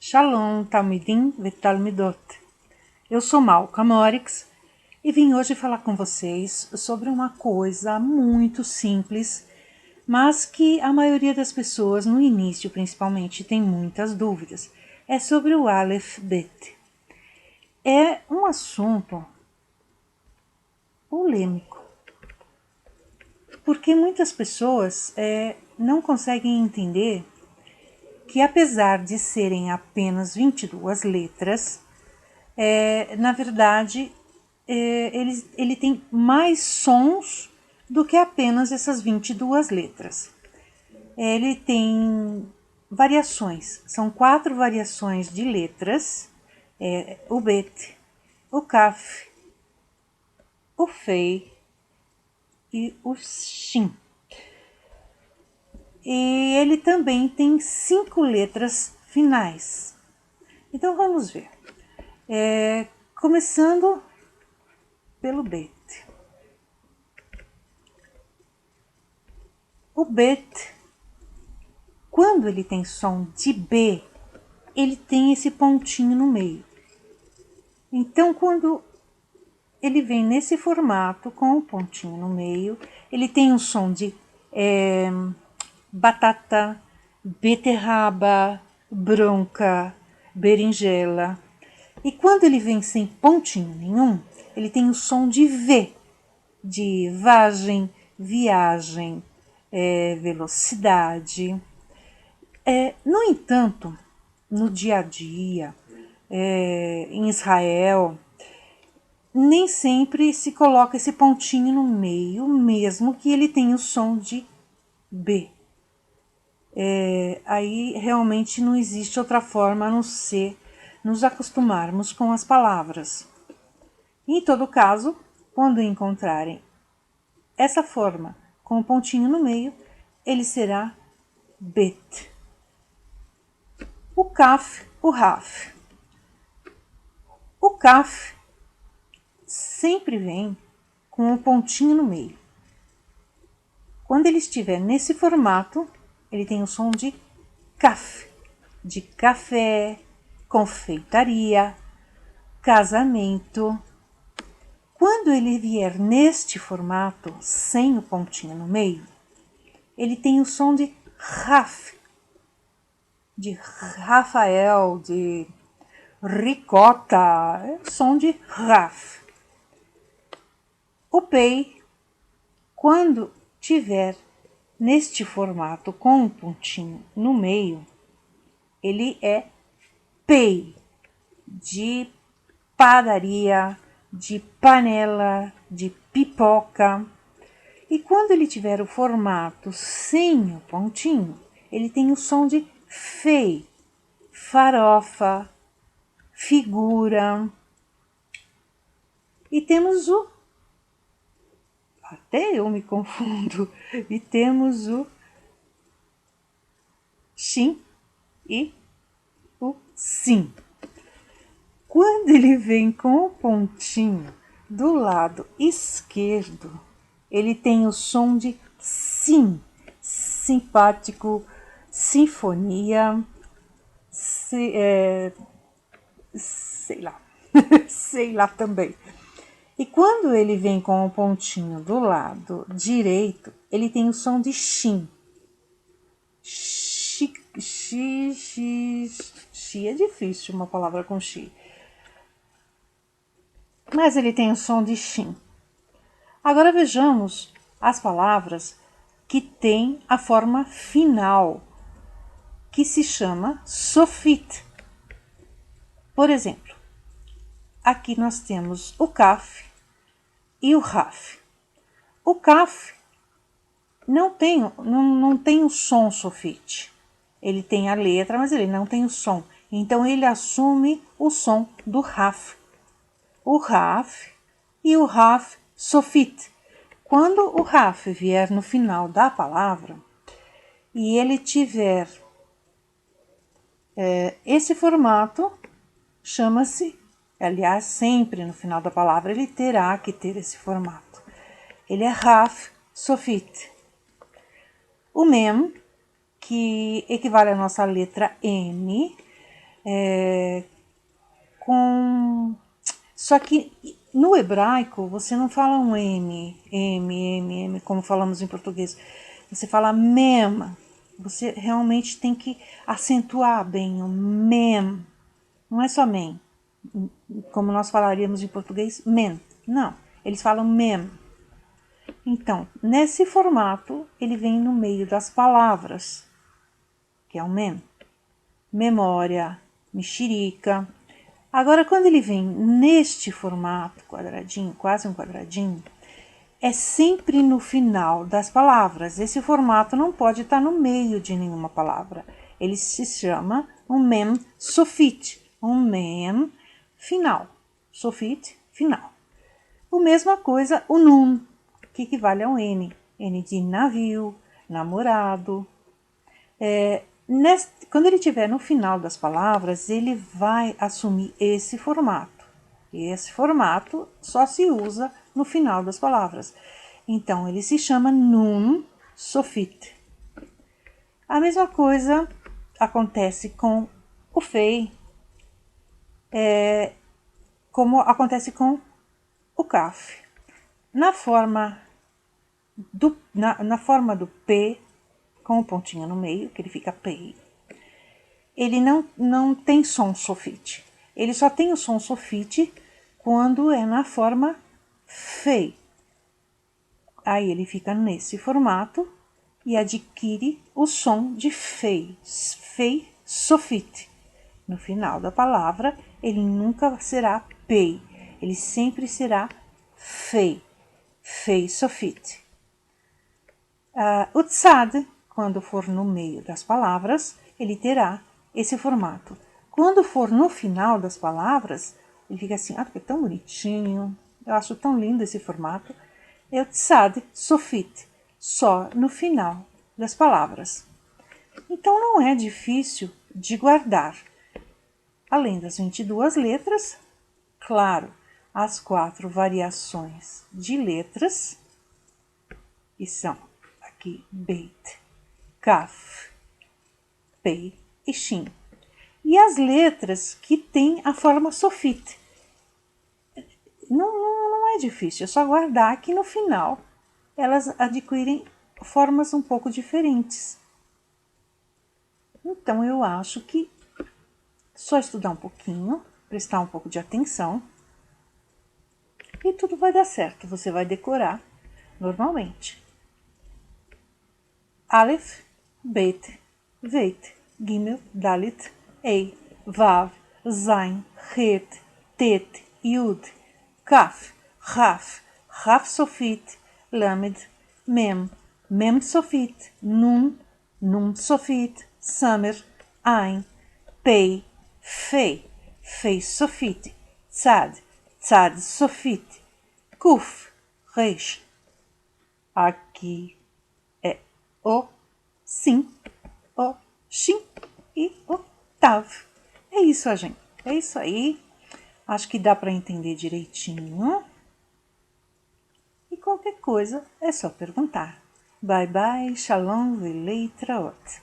Shalom, Talmidim Vetalmidot. Eu sou Malka Morix e vim hoje falar com vocês sobre uma coisa muito simples, mas que a maioria das pessoas, no início principalmente, tem muitas dúvidas. É sobre o Aleph Bet. É um assunto polêmico, porque muitas pessoas não conseguem entender que, apesar de serem apenas 22 letras, na verdade, ele tem mais sons do que apenas essas 22 letras. Ele tem variações, são 4 variações de letras, o Bet, o Kaf, o Fei e o Shin. E ele também tem 5 letras finais. Então vamos ver. Começando pelo Bet. O Bet, quando ele tem som de B, ele tem esse pontinho no meio. Então, quando ele vem nesse formato, com o pontinho no meio, ele tem um som de batata, beterraba, bronca, berinjela. E quando ele vem sem pontinho nenhum, ele tem o som de V, de vagem, viagem, velocidade. No entanto, no dia a dia, em Israel, nem sempre se coloca esse pontinho no meio, mesmo que ele tenha o som de B. Aí realmente não existe outra forma a não ser nos acostumarmos com as palavras. Em todo caso, quando encontrarem essa forma com o pontinho no meio, ele será Bet. O Kaf, o Raf. O Kaf sempre vem com um pontinho no meio. Quando ele estiver nesse formato, ele tem o som de Kaf, de café, confeitaria, casamento. Quando ele vier neste formato, sem o pontinho no meio, ele tem o som de Raf, de Rafael, de ricota, é o som de Raf. O Pei, quando tiver neste formato com um pontinho no meio, ele é Pei, de padaria, de panela, de pipoca. E quando ele tiver o formato sem o pontinho, ele tem o som de Fei, farofa, figura. E temos o... Até eu me confundo. E temos o Shin e o Sim. Quando ele vem com o pontinho do lado esquerdo, ele tem o som de Sim, simpático, sinfonia, sei lá, sei lá também. E quando ele vem com o pontinho do lado direito, ele tem o som de Shin. Xi é difícil uma palavra com Xi. Mas ele tem o som de Shin. Agora vejamos as palavras que têm a forma final, que se chama Sofit. Por exemplo, aqui nós temos o Kaf e o Raf. O Kaf não tem o som Sofit. Ele tem a letra, mas ele não tem o som. Então ele assume o som do Raf. O Raf e o Raf Sofit. Quando o Raf vier no final da palavra e ele tiver esse formato, chama-se, aliás, sempre no final da palavra ele terá que ter esse formato. Ele é Raf Sofit. O Mem, que equivale à nossa letra M, Só que no hebraico você não fala um M, como falamos em português. Você fala mem. Você realmente tem que acentuar bem o mem. Não é só mem, como nós falaríamos em português, men. Não, eles falam mem. Então, nesse formato, ele vem no meio das palavras, que é o mem. Memória, mexerica. Agora, quando ele vem neste formato, quadradinho, quase um quadradinho, é sempre no final das palavras. Esse formato não pode estar no meio de nenhuma palavra. Ele se chama um mem sofit, um mem final. Sofit, final. A mesma coisa o nun, que equivale ao N. N de navio, namorado. Quando ele estiver no final das palavras, ele vai assumir esse formato. E esse formato só se usa no final das palavras. Então, ele se chama nun sofit. A mesma coisa acontece com o fei, como acontece com o kaf. Na forma do P, com o pontinho no meio, que ele fica pei, ele não tem som sofite. Ele só tem o som sofite quando é na forma fei. Aí ele fica nesse formato e adquire o som de fei, fei sofite. No final da palavra, ele nunca será pei, ele sempre será fei, fei sofite. O tzad, quando for no meio das palavras, ele terá esse formato. Quando for no final das palavras, ele fica assim, porque é tão bonitinho, eu acho tão lindo esse formato. É o tzad sofit, só no final das palavras. Então não é difícil de guardar. Além das 22 letras, claro, as 4 variações de letras, que são aqui beit, kaf, pei e shin. E as letras que têm a forma sofit. Não é difícil, é só guardar que no final elas adquirem formas um pouco diferentes. Então eu acho que só estudar um pouquinho, prestar um pouco de atenção e tudo vai dar certo, você vai decorar normalmente. Aleph, Bet, Veit, Gimel, Dalit, Ei, Vav, Zain, Het, Tet, Yud, Kaf, Raf, Raf sofit, Lamed, Mem, Mem sofit, Nun, Nun sofit, Samer, Ain, Pei, Fei, Fei sofit, Tzad, Tzad sofit, Kuf, Reish. Aqui é o sim, o shin e o tav. É isso, gente. É isso aí. Acho que dá para entender direitinho. E qualquer coisa é só perguntar. Bye bye, shalom, veletraot.